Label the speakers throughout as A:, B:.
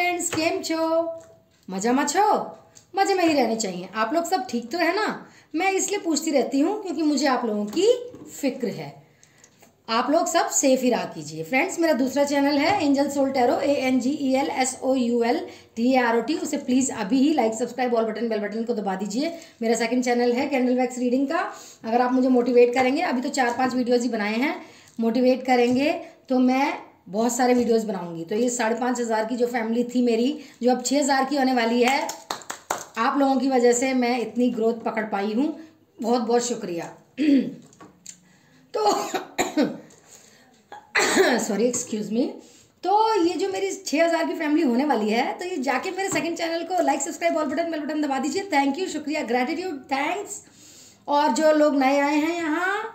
A: Friends, केम छो? मजा में छो? मजे में ही रहने चाहिए। आप लोग सब ठीक तो है ना? मैं इसलिए पूछती रहती हूँ क्योंकि मुझे आप लोगों की फिक्र है। आप लोग सब सेफ ही रहा कीजिए। फ्रेंड्स, मेरा दूसरा चैनल है एंजल सोल टैरो, ANGELSOULTAROT। उसे प्लीज़ अभी ही like, subscribe, all button, bell button को दबा दीजिए। मेरा सेकंड चैनल है कैंडल वैक्स रीडिंग का। अगर आप मुझे मोटिवेट करेंगे, अभी तो 4-5 वीडियोज़ ही बनाए हैं, मोटिवेट करेंगे तो मैं बहुत सारे वीडियोज़ बनाऊंगी। तो ये 5,500 की जो फैमिली थी मेरी, जो अब 6,000 की होने वाली है, आप लोगों की वजह से मैं इतनी ग्रोथ पकड़ पाई हूँ। बहुत बहुत शुक्रिया। तो सॉरी, एक्सक्यूज मी। तो ये जो मेरी 6,000 की फैमिली होने वाली है, तो ये जाके मेरे सेकंड चैनल को like, subscribe, all button, bell button दबा दीजिए। थैंक यू, शुक्रिया, ग्रेटिट्यूड, थैंक्स। और जो लोग नए आए हैं यहाँ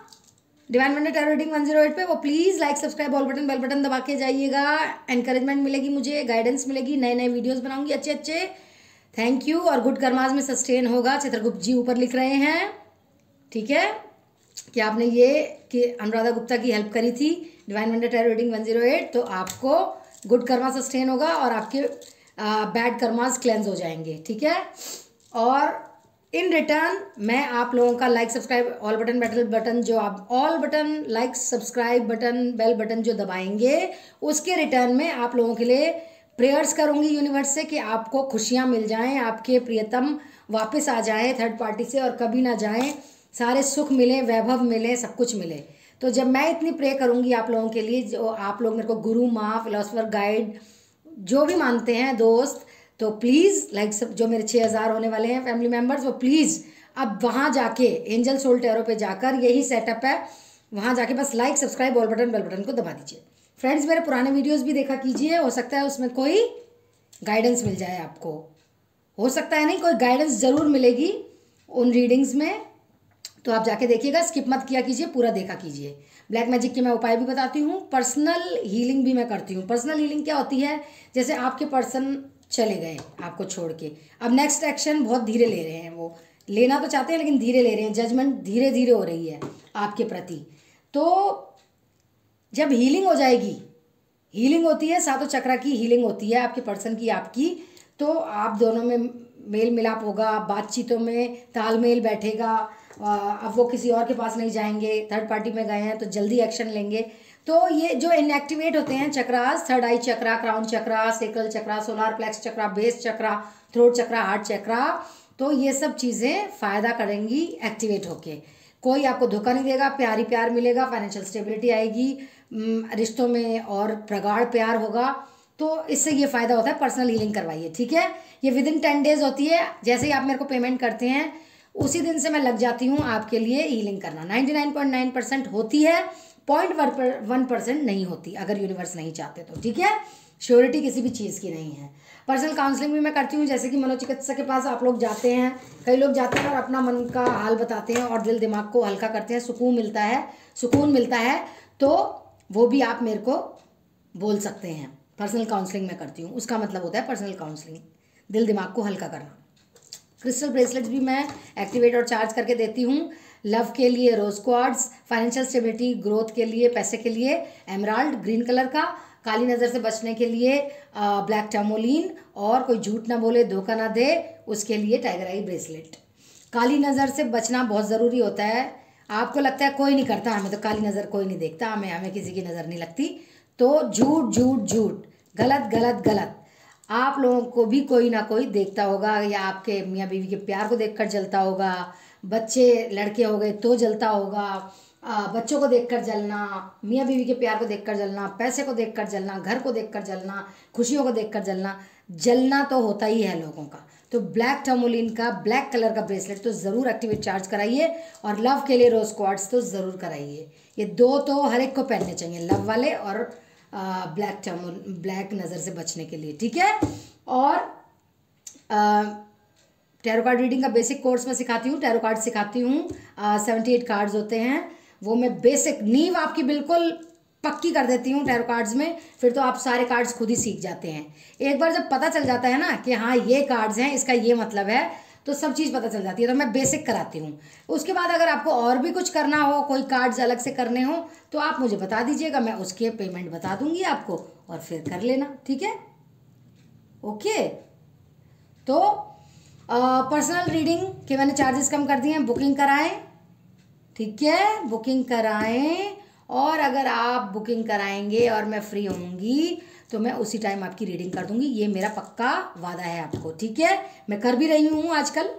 A: डिवाइन वंडर टैरो रीडिंग 108 पे, वो please like, subscribe, all button, bell button दबा के जाइएगा। एनकरेजमेंट मिलेगी, मुझे गाइडेंस मिलेगी, नए नए वीडियोस बनाऊंगी अच्छे अच्छे। Thank you. और गुड कर्माज में सस्टेन होगा। चित्रगुप्त जी ऊपर लिख रहे हैं, ठीक है, कि आपने ये कि अनुराधा गुप्ता की हेल्प करी थी डिवाइन वंडर टैरो रीडिंग 108, तो आपको गुड कर्मा सस्टेन होगा और आपके बैड कर्मास क्लेंज हो जाएंगे, ठीक है। और इन रिटर्न मैं आप लोगों का like, subscribe, all button, bell button, जो आप all button, like, subscribe button, bell button जो दबाएंगे, उसके रिटर्न में आप लोगों के लिए प्रेयर्स करूंगी यूनिवर्स से कि आपको खुशियां मिल जाएं, आपके प्रियतम वापस आ जाएं थर्ड पार्टी से और कभी ना जाएं, सारे सुख मिले, वैभव मिले, सब कुछ मिले। तो जब मैं इतनी प्रे करूंगी आप लोगों के लिए, जो आप लोग मेरे को गुरु, माँ, फिलोसफर, गाइड जो भी मानते हैं, दोस्त, तो प्लीज़ लाइक सब जो मेरे 6,000 होने वाले हैं फैमिली मेम्बर्स, वो प्लीज़ अब वहाँ जाके एंजल सोल टैरो पे जाकर, यही सेटअप है, वहाँ जाके बस like, subscribe, all button, bell button को दबा दीजिए। फ्रेंड्स, मेरे पुराने वीडियोस भी देखा कीजिए, हो सकता है उसमें कोई गाइडेंस मिल जाए आपको, हो सकता है नहीं, कोई गाइडेंस ज़रूर मिलेगी उन रीडिंग्स में। तो आप जाके देखिएगा, स्किप मत किया कीजिए, पूरा देखा कीजिए। ब्लैक मैजिक के मैं उपाय भी बताती हूँ, पर्सनल हीलिंग भी मैं करती हूँ। पर्सनल हीलिंग क्या होती है? जैसे आपके पर्सन चले गए आपको छोड़ के, अब नेक्स्ट एक्शन बहुत धीरे ले रहे हैं, वो लेना तो चाहते हैं लेकिन धीरे ले रहे हैं, जजमेंट धीरे धीरे हो रही है आपके प्रति। तो जब हीलिंग हो जाएगी, हीलिंग होती है, सातों चक्रा की हीलिंग होती है आपके पर्सन की, आपकी, तो आप दोनों में मेल मिलाप होगा, बातचीतों में तालमेल बैठेगा। अब वो किसी और के पास नहीं जाएंगे, थर्ड पार्टी में गए हैं तो जल्दी एक्शन लेंगे। तो ये जो इनएक्टिवेट होते हैं चक्रास, थर्ड आई चक्रा, क्राउन चक्रा, सेक्रल चक्रा, सोलार प्लेक्स चक्रा, बेस चक्रा, थ्रोट चक्रा, हार्ट चक्रा, तो ये सब चीज़ें फ़ायदा करेंगी एक्टिवेट होके। कोई आपको धोखा नहीं देगा, प्यार ही प्यार मिलेगा, फाइनेंशियल स्टेबिलिटी आएगी, रिश्तों में और प्रगाढ़ प्यार होगा। तो इससे ये फ़ायदा होता है। पर्सनल हीलिंग करवाइए, ठीक है। ये विदिन 10 डेज होती है। जैसे ही आप मेरे को पेमेंट करते हैं, उसी दिन से मैं लग जाती हूँ आपके लिए हीलिंग करना। 99.9% होती है, 0.1% नहीं होती अगर यूनिवर्स नहीं चाहते तो, ठीक है। श्योरिटी किसी भी चीज़ की नहीं है। पर्सनल काउंसलिंग भी मैं करती हूँ, जैसे कि मनोचिकित्सक के पास आप लोग जाते हैं, कई लोग जाते हैं और अपना मन का हाल बताते हैं और दिल दिमाग को हल्का करते हैं, सुकून मिलता है, तो वो भी आप मेरे को बोल सकते हैं। पर्सनल काउंसलिंग मैं करती हूँ, उसका मतलब होता है पर्सनल काउंसलिंग, दिल दिमाग को हल्का करना। क्रिस्टल ब्रेसलेट्स भी मैं एक्टिवेट और चार्ज करके देती हूँ। लव के लिए रोज क्वार्ट्ज, फाइनेंशियल स्टेबिलिटी, ग्रोथ के लिए, पैसे के लिए एमराल्ड ग्रीन कलर का, काली नज़र से बचने के लिए ब्लैक टर्मोलिन, और कोई झूठ ना बोले, धोखा ना दे, उसके लिए टाइगर आई ब्रेसलेट। काली नज़र से बचना बहुत ज़रूरी होता है। आपको लगता है कोई नहीं करता, हमें तो काली नज़र कोई नहीं देखता, हमें किसी की नज़र नहीं लगती, तो झूठ झूठ झूठ, गलत गलत गलत। आप लोगों को भी कोई ना कोई देखता होगा, या आपके मियाँ बीवी के प्यार को देखकर जलता होगा, बच्चे लड़के हो गए तो जलता होगा, बच्चों को देखकर जलना, मियाँ बीवी के प्यार को देखकर जलना, पैसे को देखकर जलना, घर को देखकर जलना, खुशियों को देखकर जलना, जलना तो होता ही है लोगों का। तो ब्लैक टर्मोलिन का ब्लैक कलर का ब्रेसलेट तो ज़रूर एक्टिवेट चार्ज कराइए, और लव के लिए रोज क्वार्ट्स तो ज़रूर कराइए। ये दो तो हर एक को पहनने चाहिए, लव वाले और ब्लैक नज़र से बचने के लिए, ठीक है। और टैरो कार्ड रीडिंग का बेसिक कोर्स में सिखाती हूँ, टैरो कार्ड सिखाती हूँ, 78 कार्ड्स होते हैं, वो मैं बेसिक नींव आपकी बिल्कुल पक्की कर देती हूँ टैरो कार्ड्स में। फिर तो आप सारे कार्ड्स खुद ही सीख जाते हैं। एक बार जब पता चल जाता है ना कि हाँ ये कार्ड्स हैं, इसका ये मतलब है, तो सब चीज़ पता चल जाती है। तो मैं बेसिक कराती हूँ। उसके बाद अगर आपको और भी कुछ करना हो, कोई कार्ड्स अलग से करने हो, तो आप मुझे बता दीजिएगा, मैं उसके पेमेंट बता दूंगी आपको, और फिर कर लेना, ठीक है। ओके। तो पर्सनल रीडिंग के मैंने चार्जेस कम कर दिए हैं, बुकिंग कराएं, ठीक है, बुकिंग कराएं। और अगर आप बुकिंग कराएंगे और मैं फ्री होंगी तो मैं उसी टाइम आपकी रीडिंग कर दूंगी, ये मेरा पक्का वादा है आपको, ठीक है। मैं कर भी रही हूँ आजकल,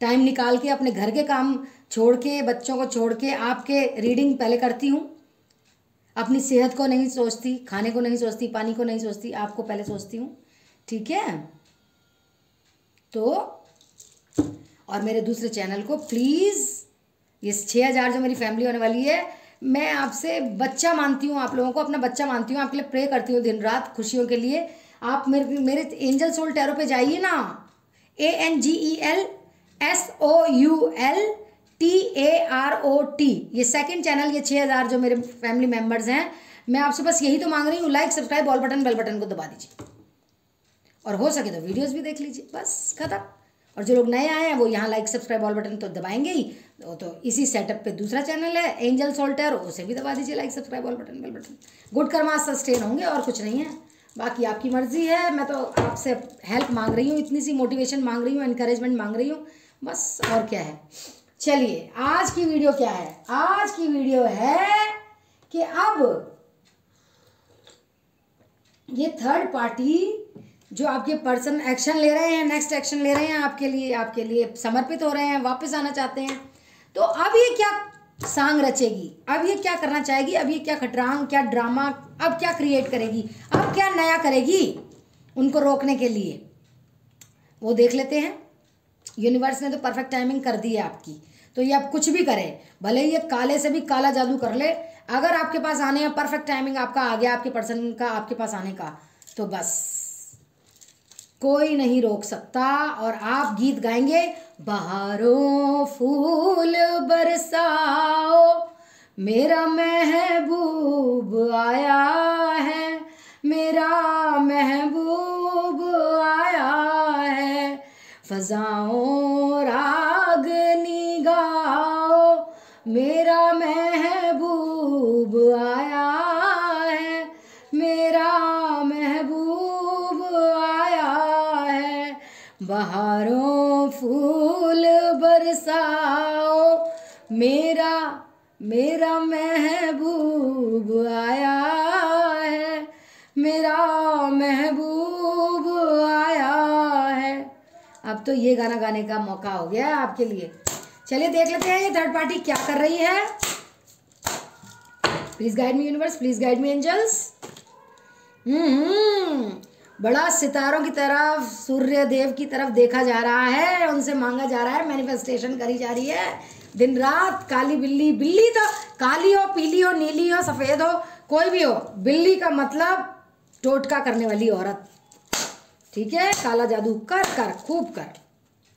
A: टाइम निकाल के अपने घर के काम छोड़ के, बच्चों को छोड़ के आपके रीडिंग पहले करती हूँ। अपनी सेहत को नहीं सोचती, खाने को नहीं सोचती, पानी को नहीं सोचती, आपको पहले सोचती हूँ, ठीक है। तो और मेरे दूसरे चैनल को प्लीज़, ये 6000 जो मेरी फैमिली होने वाली है, मैं आपसे बच्चा मानती हूँ, आप लोगों को अपना बच्चा मानती हूँ, आपके लिए प्रे करती हूँ दिन रात खुशियों के लिए। आप मेरे एंजल सोल टैरो पे जाइए ना, ANGELSOULTAROT, ये सेकंड चैनल, ये 6000 जो मेरे फैमिली मेम्बर्स हैं, मैं आपसे बस यही तो मांग रही हूँ, like subscribe all button bell button को दबा दीजिए, और हो सके तो वीडियोस भी देख लीजिए, बस खत्म। और जो लोग नए आए हैं वो यहाँ लाइक सब्सक्राइब ऑल बटन तो दबाएंगे ही, तो इसी सेटअप पे दूसरा चैनल है एंजल सोल टैरो, उसे भी दबा दीजिए, like subscribe all button bell button. Good karma sustain होंगे और कुछ नहीं है, बाकी आपकी मर्जी है। मैं तो आपसे हेल्प मांग रही हूँ, इतनी सी मोटिवेशन मांग रही हूँ, इनकरेजमेंट मांग रही हूँ, बस, और क्या है। चलिए आज की वीडियो क्या है, आज की वीडियो है कि अब ये थर्ड पार्टी जो आपके पर्सन एक्शन ले रहे हैं, नेक्स्ट एक्शन ले रहे हैं आपके लिए समर्पित हो रहे हैं, वापस आना चाहते हैं, तो अब ये क्या सांग रचेगी, अब ये क्या करना चाहेगी, अब ये क्या खटरांग, क्या ड्रामा, अब क्या क्रिएट करेगी, अब क्या नया करेगी उनको रोकने के लिए, वो देख लेते हैं। यूनिवर्स ने तो परफेक्ट टाइमिंग कर दी है आपकी, तो ये अब कुछ भी करे, भले ये काले से भी काला जादू कर ले, अगर आपके पास आने में परफेक्ट टाइमिंग आपका आ गया, आपके पर्सन का आपके पास आने का, तो बस कोई नहीं रोक सकता। और आप गीत गाएंगे, बहारों फूल बरसाओ, मेरा महबूब आया है, मेरा महबूब आया है, फजाओं रागनी गाओ, मेरा महबूब आया है, मेरा महबूब आया है, बहारों फूल बरसाओ, मेरा महबूब आया है, मेरा महबूब आया है। अब तो ये गाना गाने का मौका हो गया है आपके लिए। चलिए देख लेते हैं ये थर्ड पार्टी क्या कर रही है। Please guide me universe, please guide me angels. बड़ा सितारों की तरफ, सूर्य देव की तरफ देखा जा रहा है, उनसे मांगा जा रहा है, मैनिफेस्टेशन करी जा रही है दिन रात। काली बिल्ली, बिल्ली तो काली हो, पीली हो, नीली हो, सफेद हो, कोई भी हो, बिल्ली का मतलब टोटका करने वाली औरत, ठीक है। काला जादू कर खूब कर।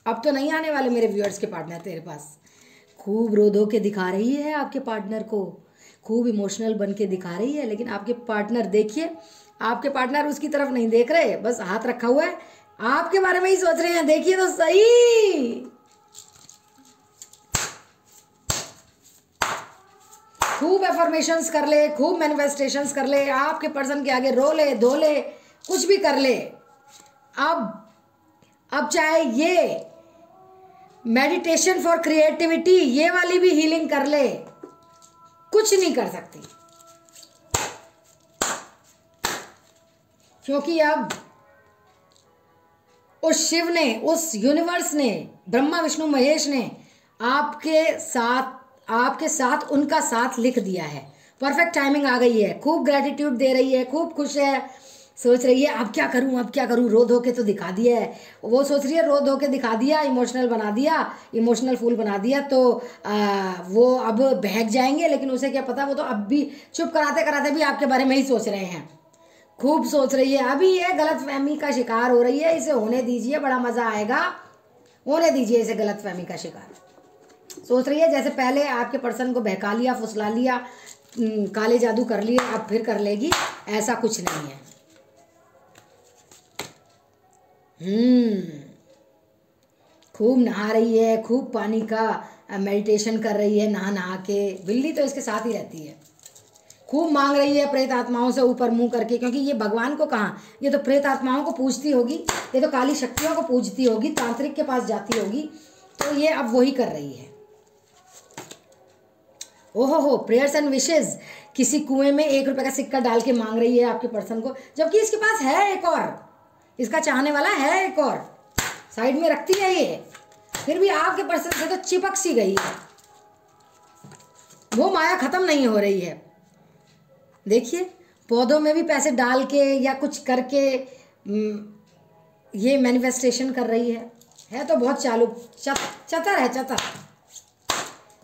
A: अब तो नहीं आने वाले मेरे व्यूअर्स के पार्टनर तेरे पास, खूब रो धो के दिखा रही है आपके पार्टनर को, खूब इमोशनल बन के दिखा रही है, लेकिन आपके पार्टनर देखिए, आपके पार्टनर उसकी तरफ नहीं देख रहे, बस हाथ रखा हुआ है, आपके बारे में ही सोच रहे हैं। देखिए तो सही, खूब एफर्मेशंस कर ले, खूब मैनिफेस्टेशंस कर ले, आपके पर्सन के आगे रो ले, धो ले, कुछ भी कर ले। अब चाहे ये मेडिटेशन फॉर क्रिएटिविटी, ये वाली भी हीलिंग कर ले, कुछ नहीं कर सकती, क्योंकि अब उस शिव ने, उस यूनिवर्स ने, ब्रह्मा विष्णु महेश ने आपके साथ उनका साथ लिख दिया है। परफेक्ट टाइमिंग आ गई है, खूब ग्रेटिट्यूड दे रही है, खूब खुश है, सोच रही है अब क्या करूं, अब क्या करूं, रो धो के तो दिखा दिया है, वो सोच रही है रो धो के दिखा दिया, इमोशनल बना दिया, इमोशनल फूल बना दिया, तो वो अब बहक जाएंगे, लेकिन उसे क्या पता, वो तो अब भी चुप कराते कराते भी आपके बारे में ही सोच रहे हैं, खूब सोच रही है। अभी ये गलतफहमी का शिकार हो रही है, इसे होने दीजिए, बड़ा मजा आएगा, होने दीजिए इसे गलतफहमी का शिकार। सोच रही है जैसे पहले आपके पर्सन को बहका लिया, फुसला लिया, काले जादू कर लिए, अब फिर कर लेगी, ऐसा कुछ नहीं है। खूब नहा रही है, खूब पानी का मेडिटेशन कर रही है, नहा नहा के। बिल्ली तो इसके साथ ही रहती है, खूब मांग रही है प्रेत आत्माओं से ऊपर मुंह करके, क्योंकि ये भगवान को कहाँ, ये तो प्रेत आत्माओं को पूजती होगी, ये तो काली शक्तियों को पूजती होगी, तांत्रिक के पास जाती होगी, तो ये अब वही कर रही है। ओहो हो, प्रेयर्स एंड विशेज, किसी कुएं में 1 रुपए का सिक्का डाल के मांग रही है आपके पर्सन को, जबकि इसके पास है एक और, इसका चाहने वाला है एक और, साइड में रखती है ये, फिर भी आपके पर्सन से तो चिपक सी गई है, वो माया खत्म नहीं हो रही है। देखिए पौधों में भी पैसे डाल के या कुछ करके ये मैनिफेस्टेशन कर रही है तो बहुत चालू, चतर है, चतर।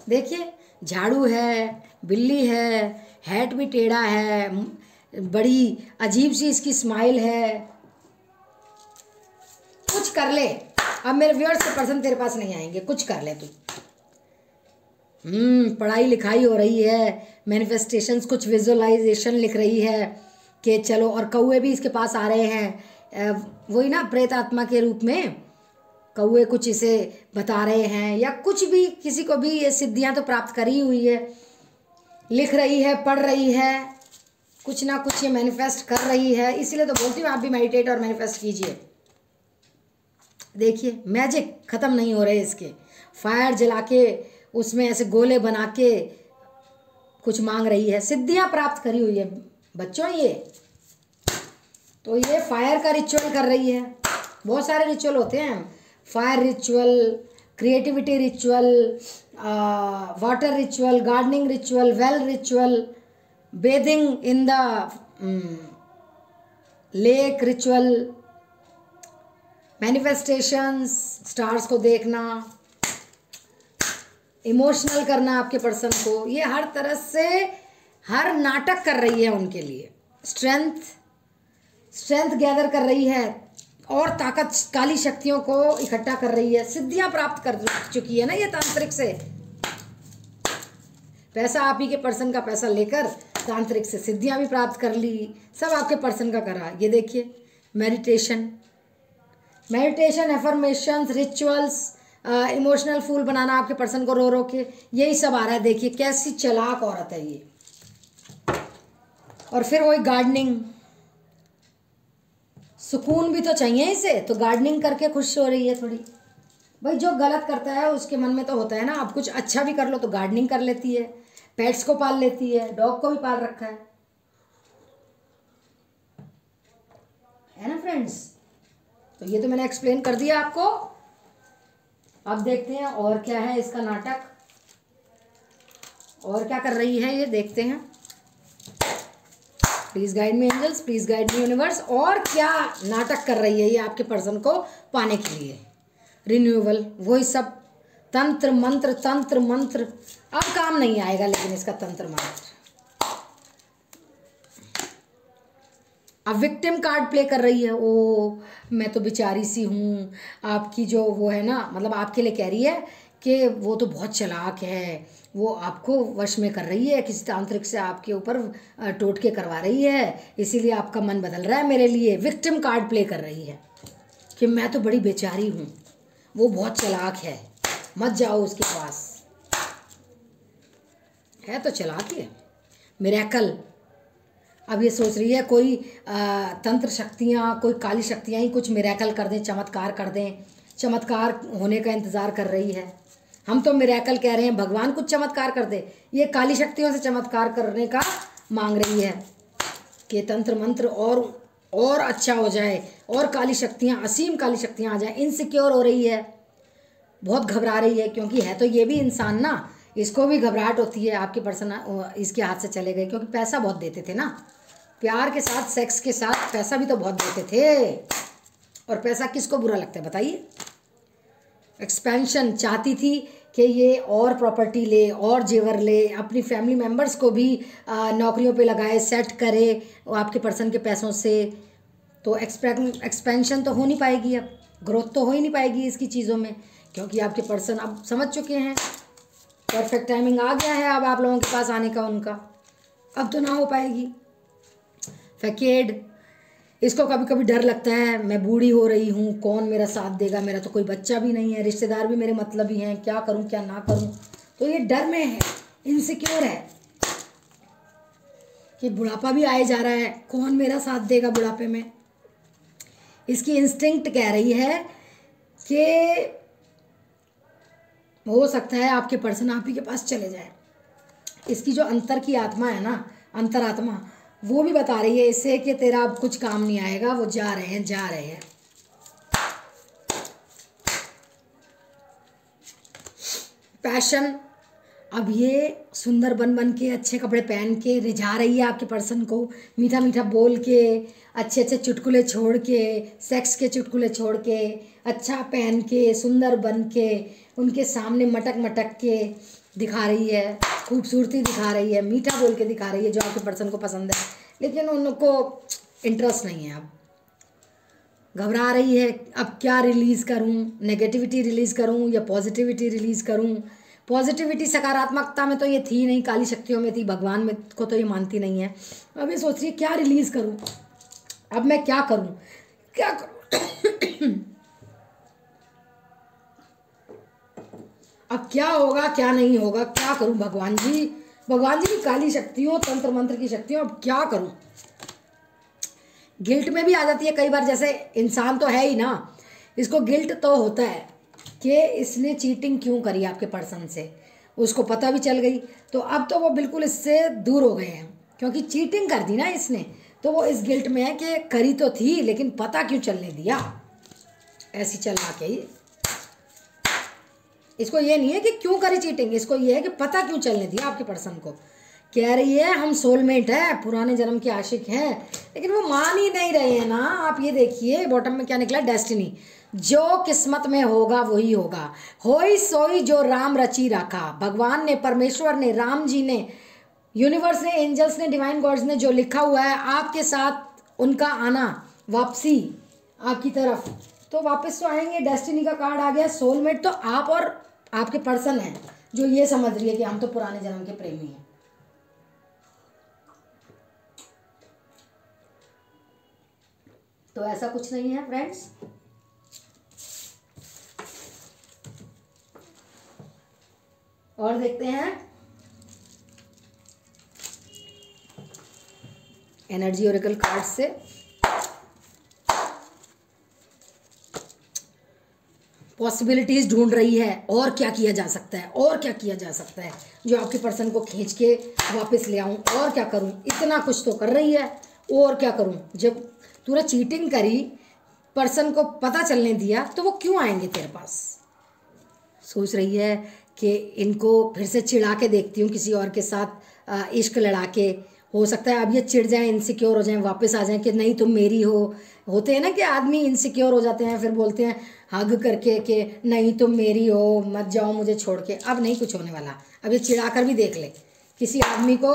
A: देखिए झाड़ू है, बिल्ली है, हैट भी टेढ़ा है, बड़ी अजीब सी इसकी स्माइल है, कुछ कर ले। अब मेरे व्यूअर्स के पर्सन तेरे पास नहीं आएंगे, कुछ कर ले तू। पढ़ाई लिखाई हो रही है, मैनिफेस्टेशंस, कुछ विजुअलाइजेशन लिख रही है कि चलो, और कौए भी इसके पास आ रहे हैं, वही ना प्रेत आत्मा के रूप में कौए कुछ इसे बता रहे हैं, या कुछ भी, किसी को भी ये सिद्धियां तो प्राप्त करी हुई है, लिख रही है, पढ़ रही है, कुछ ना कुछ ये मैनिफेस्ट कर रही है। इसीलिए तो बोलती हूँ आप भी मेडिटेट और मैनिफेस्ट कीजिए। देखिए मैजिक ख़त्म नहीं हो रहे इसके, फायर जला के उसमें ऐसे गोले बना के कुछ मांग रही है, सिद्धियां प्राप्त करी हुई है बच्चों ये। तो ये फायर का रिचुअल कर रही है, बहुत सारे रिचुअल होते हैं, fire ritual, creativity ritual, water ritual, gardening ritual, well ritual, bathing in the lake ritual, manifestations, stars को देखना, इमोशनल करना आपके पर्सन को, ये हर तरह से हर नाटक कर रही है उनके लिए। स्ट्रेंथ गैदर कर रही है और ताकत, काली शक्तियों को इकट्ठा कर रही है, सिद्धियां प्राप्त कर चुकी है ना ये तांत्रिक से। पैसा आप ही के पर्सन का पैसा लेकर तांत्रिक से सिद्धियां भी प्राप्त कर ली, सब आपके पर्सन का करा। ये देखिए meditation, affirmations, rituals, emotional fool बनाना आपके पर्सन को रो रो के, यही सब आ रहा है। देखिए कैसी चालाक औरत है ये। और फिर वही गार्डनिंग, सुकून भी तो चाहिए इसे, तो गार्डनिंग करके खुश हो रही है थोड़ी। भाई जो गलत करता है उसके मन में तो होता है ना, अब कुछ अच्छा भी कर लो तो गार्डनिंग कर लेती है, पेट्स को पाल लेती है, डॉग को भी पाल रखा है ना फ्रेंड्स। तो ये तो मैंने एक्सप्लेन कर दिया आपको। अब देखते हैं और क्या है इसका नाटक, और क्या कर रही है ये, देखते हैं। Please guide me angels, please guide me universe, और क्या नाटक कर रही है ये आपके पर्सन को पाने के लिए। रिन्यूअल, वही सब तंत्र मंत्र, अब काम नहीं आएगा लेकिन इसका तंत्र मंत्र। अब विक्टिम कार्ड प्ले कर रही है, ओ मैं तो बेचारी सी हूँ, आपकी जो वो है ना, मतलब आपके लिए कह रही है कि वो तो बहुत चालाक है, वो आपको वश में कर रही है, किसी तांत्रिक से आपके ऊपर टोटके करवा रही है, इसीलिए आपका मन बदल रहा है मेरे लिए। विक्टिम कार्ड प्ले कर रही है कि मैं तो बड़ी बेचारी हूँ, वो बहुत चालाक है, मत जाओ उसके पास, है तो चालाक है। मिरेकल, अब ये सोच रही है कोई तंत्र शक्तियाँ, कोई काली शक्तियाँ ही कुछ मिरेकल कर दें, चमत्कार कर दें, चमत्कार होने का इंतज़ार कर रही है। हम तो मिरेकल कह रहे हैं, भगवान कुछ चमत्कार कर दे, ये काली शक्तियों से चमत्कार करने का मांग रही है कि तंत्र मंत्र और अच्छा हो जाए, और काली शक्तियाँ, असीम काली शक्तियाँ आ जाए। इनसिक्योर हो रही है, बहुत घबरा रही है, क्योंकि है तो ये भी इंसान ना, इसको भी घबराहट होती है आपके पर्सन इसके हाथ से चले गए, क्योंकि पैसा बहुत देते थे ना, प्यार के साथ, सेक्स के साथ पैसा भी तो बहुत देते थे, और पैसा किसको बुरा लगता है बताइए। एक्सपेंशन चाहती थी कि ये और प्रॉपर्टी ले, और जेवर ले, अपनी फैमिली मेम्बर्स को भी नौकरियों पे लगाए, सेट करे आपके पर्सन के पैसों से। तो एक्सपेंशन तो हो नहीं पाएगी, अब ग्रोथ तो हो ही नहीं पाएगी इसकी चीज़ों में, क्योंकि आपके पर्सन अब समझ चुके हैं, परफेक्ट टाइमिंग आ गया है अब आप लोगों के पास आने का उनका, अब तो ना हो पाएगी। फैकेड, इसको कभी कभी डर लगता है, मैं बूढ़ी हो रही हूँ, कौन मेरा साथ देगा, मेरा तो कोई बच्चा भी नहीं है, रिश्तेदार भी मेरे मतलब ही हैं, क्या करूँ क्या ना करूँ, तो ये डर में है, इनसिक्योर है। कि बुढ़ापा भी आए जा रहा है, कौन मेरा साथ देगा बुढ़ापे में। इसकी इंस्टिंक्ट कह रही है कि हो सकता है आपके पर्सन आप ही के पास चले जाए। इसकी जो अंतर की आत्मा है ना, अंतरात्मा, वो भी बता रही है इससे कि तेरा अब कुछ काम नहीं आएगा, वो जा रहे हैं, जा रहे हैं। पैशन, अब ये सुंदर बन बन के, अच्छे कपड़े पहन के रिझा रही है आपके पर्सन को, मीठा मीठा बोल के, अच्छे अच्छे चुटकुले छोड़ के, सेक्स के चुटकुले छोड़ के, अच्छा पहन के, सुंदर बन के, उनके सामने मटक मटक के दिखा रही है, खूबसूरती दिखा रही है, मीठा बोल के दिखा रही है जो आपके पर्सन को पसंद है। लेकिन उनको इंटरेस्ट नहीं है, अब घबरा रही है, अब क्या रिलीज़ करूं, नेगेटिविटी रिलीज़ करूं या पॉजिटिविटी रिलीज़ करूं। पॉजिटिविटी सकारात्मकता में तो ये थी नहीं, काली शक्तियों में थी, भगवान में को तो ये मानती नहीं है। अब ये सोच रही है क्या रिलीज़ करूं, अब मैं क्या करूं, क्या करूं अब क्या होगा क्या नहीं होगा, क्या करूं भगवान जी, भगवान जी की काली शक्तियों, तंत्र मंत्र की शक्तियों, अब क्या करूं। गिल्ट में भी आ जाती है कई बार, जैसे इंसान तो है ही ना, इसको गिल्ट तो होता है कि इसने चीटिंग क्यों करी आपके पर्सन से। उसको पता भी चल गई तो अब तो वो बिल्कुल इससे दूर हो गए हैं, क्योंकि चीटिंग कर दी ना इसने, तो वो इस गिल्ट में है कि करी तो थी लेकिन पता क्यों चलने दिया, ऐसी चला के ही। इसको ये नहीं है कि क्यों करी चीटिंग, इसको ये है कि पता क्यों चलने दिया आपके पर्सन को। कह रही है हम सोलमेट है, पुराने जन्म के आशिक हैं, लेकिन वो मान ही नहीं रहे हैं ना। आप ये देखिए बॉटम में क्या निकला, डेस्टिनी, जो किस्मत में होगा वही होगा, होई सोई जो राम रची रखा। भगवान ने, परमेश्वर ने, राम जी ने, यूनिवर्स ने, एंजल्स ने, डिवाइन गॉड्स ने जो लिखा हुआ है आपके साथ उनका आना, वापसी आपकी तरफ, तो वापस तो आएंगे। डेस्टिनी का कार्ड आ गया, सोलमेट तो आप और आपके पर्सन हैं जो ये समझ रही है कि हम तो पुराने जन्म के प्रेमी हैं। तो ऐसा कुछ नहीं है फ्रेंड्स। और देखते हैं एनर्जी ओरेकल कार्ड से पॉसिबिलिटीज ढूंढ रही है, और क्या किया जा सकता है, और क्या किया जा सकता है जो आपके पर्सन को खींच के वापस ले आऊं, और क्या करूं, इतना कुछ तो कर रही है, और क्या करूं। जब तूने चीटिंग करी, पर्सन को पता चलने दिया, तो वो क्यों आएंगे तेरे पास। सोच रही है कि इनको फिर से चिढ़ा के देखती हूँ किसी और के साथ, इश्क लड़ा के। हो सकता है अब ये चिढ़ जाएं, इनसिक्योर हो जाएं, वापस आ जाएं कि नहीं तुम मेरी हो। होते हैं ना कि आदमी इनसिक्योर हो जाते हैं, फिर बोलते हैं हग करके कि नहीं तुम मेरी हो, मत जाओ मुझे छोड़ के। अब नहीं कुछ होने वाला, अब ये चिढ़ा कर भी देख ले, किसी आदमी को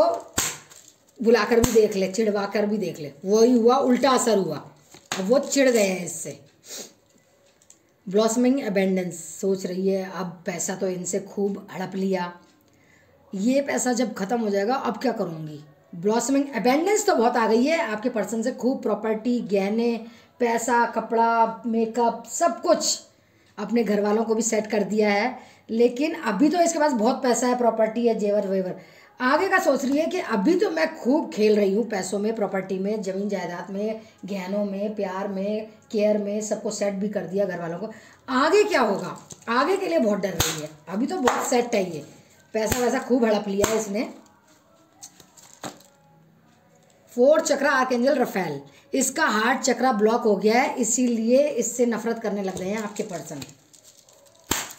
A: बुलाकर भी देख ले, चिढ़वा कर भी देख ले, वही हुआ, उल्टा असर हुआ। अब वो चिढ़ गए हैं इससे। ब्लॉसमिंग अबेंडेंस, सोच रही है अब पैसा तो इनसे खूब हड़प लिया, ये पैसा जब ख़त्म हो जाएगा अब क्या करूँगी। ब्लॉसमिंग अबेंडेंस तो बहुत आ गई है आपके पर्सन से, खूब प्रॉपर्टी, गहने, पैसा, कपड़ा, मेकअप, सब कुछ अपने घर वालों को भी सेट कर दिया है। लेकिन अभी तो इसके पास बहुत पैसा है, प्रॉपर्टी है, जेवर वेवर। आगे का सोच रही है कि अभी तो मैं खूब खेल रही हूँ पैसों में, प्रॉपर्टी में, ज़मीन जायदाद में, गहनों में, प्यार में, केयर में, सबको सेट भी कर दिया घर वालों को। आगे क्या होगा, आगे के लिए बहुत डर रही है। अभी तो बहुत सेट है, ये पैसा वैसा खूब हड़प लिया है इसने। 4 चक्रा आर्कएंजल रफेल, इसका हार्ट चक्रा ब्लॉक हो गया है, इसीलिए इससे नफरत करने लग गए हैं आपके पर्सन।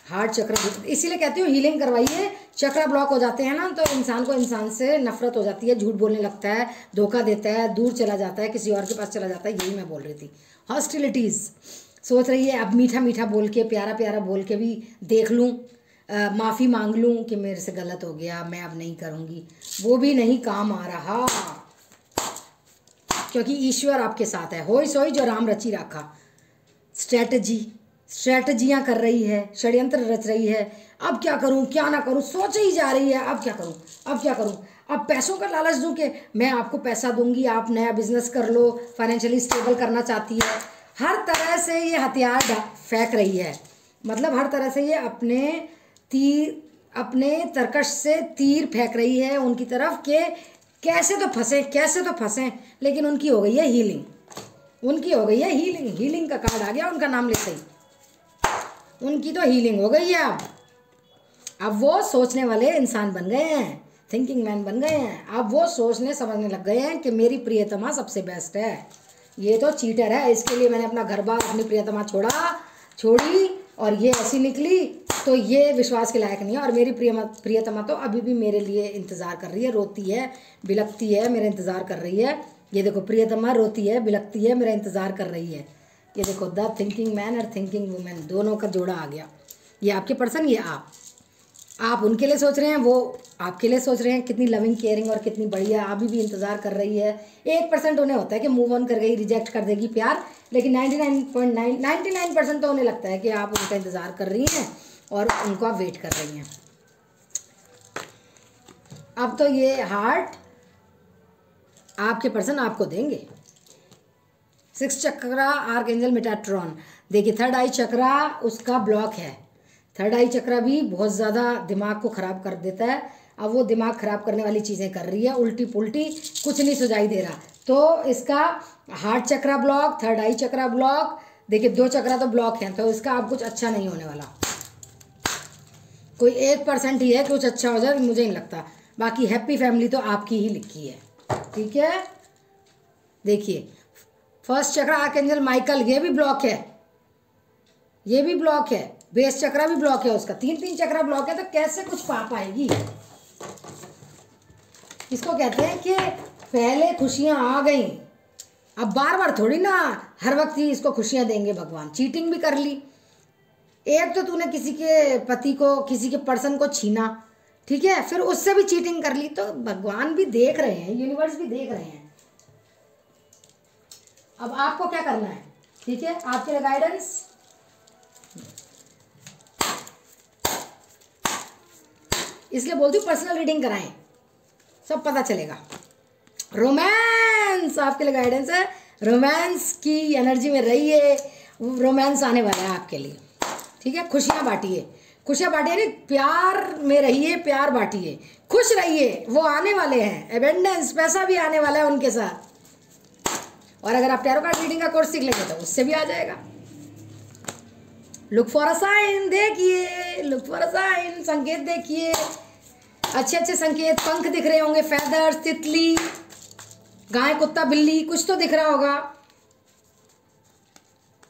A: हार्ट चक्र, इसीलिए कहती हूँ हीलिंग करवाइए। चक्र ब्लॉक हो जाते हैं ना तो इंसान को इंसान से नफरत हो जाती है, झूठ बोलने लगता है, धोखा देता है, दूर चला जाता है, किसी और के पास चला जाता है। यही मैं बोल रही थी। हॉस्टिलिटीज़, सोच रही है अब मीठा मीठा बोल के, प्यारा प्यारा बोल के भी देख लूँ, माफ़ी मांग लूँ कि मेरे से गलत हो गया, मैं अब नहीं करूँगी। वो भी नहीं काम आ रहा, क्योंकि ईश्वर आपके साथ है। होई सोई जो राम रची रखा। स्ट्रैटेजियाँ कर रही है, षड्यंत्र रच रही है। अब क्या करूं, क्या ना करूं, सोच ही जा रही है। अब क्या करूं, अब क्या करूं। अब पैसों का लालच दूं कि मैं आपको पैसा दूंगी, आप नया बिजनेस कर लो, फाइनेंशियली स्टेबल करना चाहती है। हर तरह से ये हथियार फेंक रही है, मतलब हर तरह से ये अपने तरकश से तीर फेंक रही है उनकी तरफ के कैसे तो फंसे, लेकिन उनकी हो गई है हीलिंग, उनकी हो गई है हीलिंग। हीलिंग का कार्ड आ गया उनका नाम लेते ही, उनकी तो हीलिंग हो गई है। अब वो सोचने वाले इंसान बन गए हैं, थिंकिंग मैन बन गए हैं। अब वो सोचने समझने लग गए हैं कि मेरी प्रियतमा सबसे बेस्ट है, ये तो चीटर है, इसके लिए मैंने अपना घर बार अपनी प्रियतमा छोड़ी और ये ऐसी निकली, तो ये विश्वास के लायक नहीं है। और मेरी प्रियतमा तो अभी भी मेरे लिए इंतज़ार कर रही है, रोती है बिलखती है, मेरा इंतज़ार कर रही है। ये देखो प्रियतमा रोती है बिलखती है, मेरा इंतज़ार कर रही है। ये देखो द थिंकिंग मैन और थिंकिंग वुमेन दोनों का जोड़ा आ गया। ये आपके पर्सन, ये आप उनके लिए सोच रहे हैं, वो आपके लिए सोच रहे हैं। कितनी लविंग केयरिंग और कितनी बढ़िया, अभी भी इंतज़ार कर रही है। 1% उन्हें होता है कि मूव ऑन कर गई, रिजेक्ट कर देगी प्यार, लेकिन 99% तो उन्हें लगता है कि आप उनका इंतज़ार कर रही हैं और उनको आप वेट कर रही हैं। अब तो ये हार्ट आपके पर्सन आपको देंगे। 6 चक्रा आर्कएंजल मेटाट्रॉन, देखिए थर्ड आई चक्रा उसका ब्लॉक है। थर्ड आई चक्रा भी बहुत ज़्यादा दिमाग को ख़राब कर देता है। अब वो दिमाग ख़राब करने वाली चीज़ें कर रही है, उल्टी पुल्टी, कुछ नहीं सुझाई दे रहा। तो इसका हार्ट चक्रा ब्लॉक, थर्ड आई चक्रा ब्लॉक, देखिए 2 चक्रा तो ब्लॉक हैं, तो इसका अब कुछ अच्छा नहीं होने वाला। कोई 1% ही है कुछ अच्छा हो जाए, मुझे नहीं लगता। बाकी हैप्पी फैमिली तो आपकी ही लिखी है, ठीक है। देखिए फर्स्ट चक्रा आर्कएंजल माइकल, ये भी ब्लॉक है, ये भी ब्लॉक है। बेस चक्रा भी ब्लॉक है उसका, 3 चक्रा ब्लॉक है। तो कैसे कुछ पा पाएगी? इसको कहते हैं कि पहले खुशियां आ गई, अब बार बार थोड़ी ना हर वक्त ही इसको खुशियां देंगे भगवान। चीटिंग भी कर ली, एक तो तूने किसी के पति को, किसी के पर्सन को छीना, ठीक है, फिर उससे भी चीटिंग कर ली। तो भगवान भी देख रहे हैं, यूनिवर्स भी देख रहे हैं। अब आपको क्या करना है, ठीक है, आपके लिए गाइडेंस। इसलिए बोलती हूँ पर्सनल रीडिंग कराएं, सब पता चलेगा। रोमांस आपके लिए गाइडेंस है, रोमांस की एनर्जी में रहिए, रोमांस आने वाला है आपके लिए, ठीक है। खुशियां बांटिए, खुशियां बांटिए नहीं, प्यार में रहिए, प्यार बांटिए, खुश रहिए, वो आने वाले हैं। एबेंडेंस, पैसा भी आने वाला है उनके साथ। और अगर आप टैरो कार्ड रीडिंग का कोर्स सीख लेंगे तो उससे भी आ जाएगा। लुक फॉर अ साइन, देखिए लुक फॉर अ साइन, संकेत देखिए, अच्छे अच्छे संकेत, पंख दिख रहे होंगे, फेदर्स, तितली, गाय, कुत्ता, बिल्ली, कुछ तो दिख रहा होगा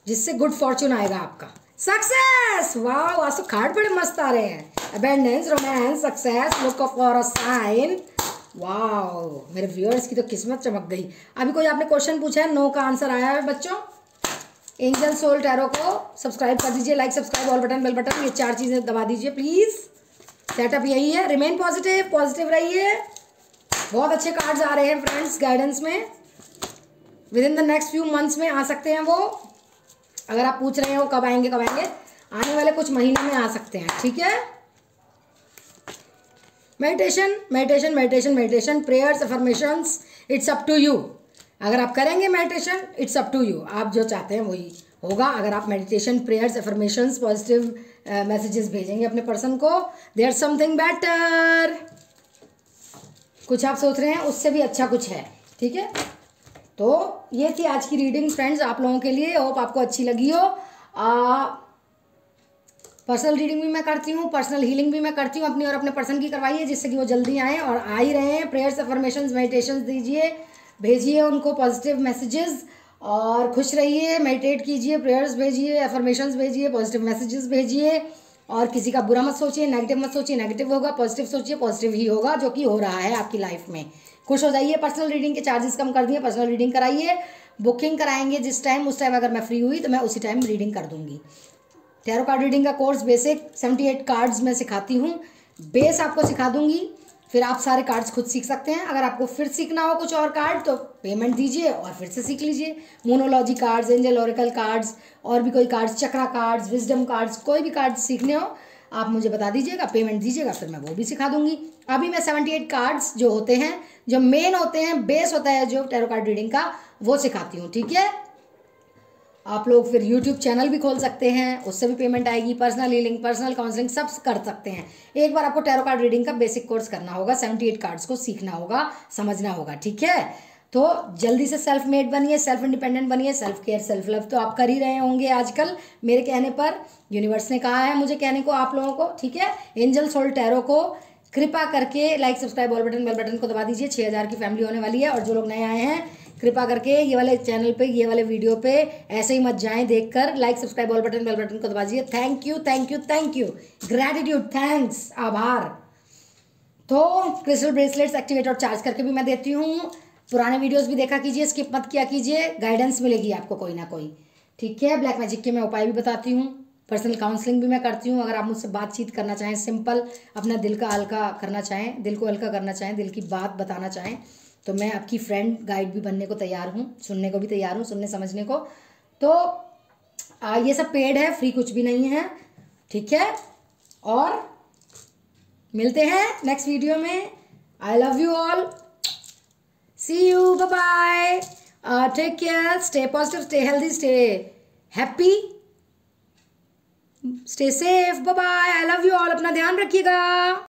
A: जिससे गुड फॉर्चून आएगा आपका। सक्सेस, वाओ, आज तो कार्ड बड़े मस्त आ रहे हैं। Abundance, romance, success, look for a sign. Wow, मेरे व्यूअर्स की तो किस्मत चमक गई। अभी कोई आपने क्वेश्चन पूछा है, नो का आंसर आया है बच्चों। एंजल सोल टैरो को सब्सक्राइब कर दीजिए, like, subscribe, all button, bell button, ये 4 चीज़ें दबा दीजिए प्लीज़। सेटअप यही है, रिमेन पॉजिटिव, पॉजिटिव रहिए। बहुत अच्छे कार्ड्स आ रहे हैं फ्रेंड्स गाइडेंस में, with in the next few months में आ सकते हैं वो। अगर आप पूछ रहे हो कब आएंगे कब आएंगे, आने वाले कुछ महीने में आ सकते हैं, ठीक है। Meditation, meditation, meditation, meditation, prayers, affirmations, it's up to you. अगर आप करेंगे meditation, it's up to you, आप जो चाहते हैं वही होगा। अगर आप meditation, prayers, affirmations, positive messages भेजेंगे अपने पर्सन को, देयर समथिंग बेटर। कुछ आप सोच रहे हैं उससे भी अच्छा कुछ है, ठीक है। तो ये थी आज की रीडिंग फ्रेंड्स आप लोगों के लिए, होप आपको अच्छी लगी हो। पर्सनल रीडिंग भी मैं करती हूँ, पर्सनल हीलिंग भी मैं करती हूँ, अपनी और अपने पर्सन की करवाइए जिससे कि वो जल्दी आएँ और आ ही रहे हैं। प्रेयर्स, अफर्मेशंस, मेडिटेशंस दीजिए, भेजिए उनको पॉजिटिव मैसेजेस, और खुश रहिए, मेडिटेट कीजिए, प्रेयर्स भेजिए, अफर्मेशंस भेजिए, पॉजिटिव मैसेजेस भेजिए। और किसी का बुरा मत सोचिए, नेगेटिव मत सोचिए, नेगेटिव होगा, पॉजिटिव सोचिए, पॉजिटिव ही होगा, जो कि हो रहा है आपकी लाइफ में। खुश हो जाइए। पर्सनल रीडिंग के चार्जेस कम कर दिए, पर्सनल रीडिंग कराइए, बुकिंग कराएंगे जिस टाइम, उस टाइम अगर मैं फ्री हुई तो मैं उसी टाइम रीडिंग कर दूंगी। टैरो कार्ड रीडिंग का कोर्स बेसिक 78 कार्ड्स में सिखाती हूँ, बेस आपको सिखा दूंगी, फिर आप सारे कार्ड्स खुद सीख सकते हैं। अगर आपको फिर सीखना हो कुछ और कार्ड तो पेमेंट दीजिए और फिर से सीख लीजिए। मोनोलॉजी कार्ड्स, एंजल ओरेकल कार्ड्स, और भी कोई कार्ड्स, चक्रा कार्ड्स, विजडम कार्ड्स, कोई भी कार्ड्स सीखने हो आप मुझे बता दीजिएगा, पेमेंट दीजिएगा, फिर मैं वो भी सिखा दूंगी। अभी मैं 78 कार्ड्स जो होते हैं, जो मेन होते हैं, बेस होता है जो टैरो कार्ड रीडिंग का, वो सिखाती हूँ, ठीक है। आप लोग फिर यूट्यूब चैनल भी खोल सकते हैं, उससे भी पेमेंट आएगी। पर्सनल हीलिंग, पर्सनल काउंसलिंग सब कर सकते हैं। एक बार आपको टैरो कार्ड रीडिंग का बेसिक कोर्स करना होगा, 78 कार्ड्स को सीखना होगा, समझना होगा, ठीक है। तो जल्दी से सेल्फ मेड बनिए, सेल्फ इंडिपेंडेंट बनिए। सेल्फ केयर, सेल्फ लव तो आप कर ही रहे होंगे आजकल मेरे कहने पर, यूनिवर्स ने कहा है मुझे कहने को आप लोगों को, ठीक है। एंजल सोल टैरो को कृपा करके like, subscribe, all button, bell button को दबा दीजिए। 6000 की फैमिली होने वाली है। और जो लोग नए आए हैं कृपा करके ये वाले चैनल पे, ये वाले वीडियो पे ऐसे ही मत जाएं देखकर, like, subscribe, all button, bell button को दबा दीजिए। Thank you, thank you, thank you, gratitude, thanks, आभार। तो क्रिस्टल ब्रेसलेट्स एक्टिवेट और चार्ज करके भी मैं देती हूँ। पुराने वीडियोस भी देखा कीजिए, स्किप मत किया कीजिए, गाइडेंस मिलेगी आपको कोई ना कोई, ठीक है। ब्लैक मैजिक के मैं उपाय भी बताती हूँ, पर्सनल काउंसलिंग भी मैं करती हूँ। अगर आप मुझसे बातचीत करना चाहें, सिंपल अपना दिल का हल्का करना चाहें, दिल को हल्का करना चाहें, दिल की बात बताना चाहें, तो मैं आपकी फ्रेंड गाइड भी बनने को तैयार हूँ, सुनने को भी तैयार हूँ, सुनने समझने को। तो ये सब पेड है, फ्री कुछ भी नहीं है, ठीक है। और मिलते हैं नेक्स्ट वीडियो में। I love you all, see you, bye bye, take care, stay positive, stay healthy, stay happy, stay safe, bye bye, I love you all, अपना ध्यान रखिएगा।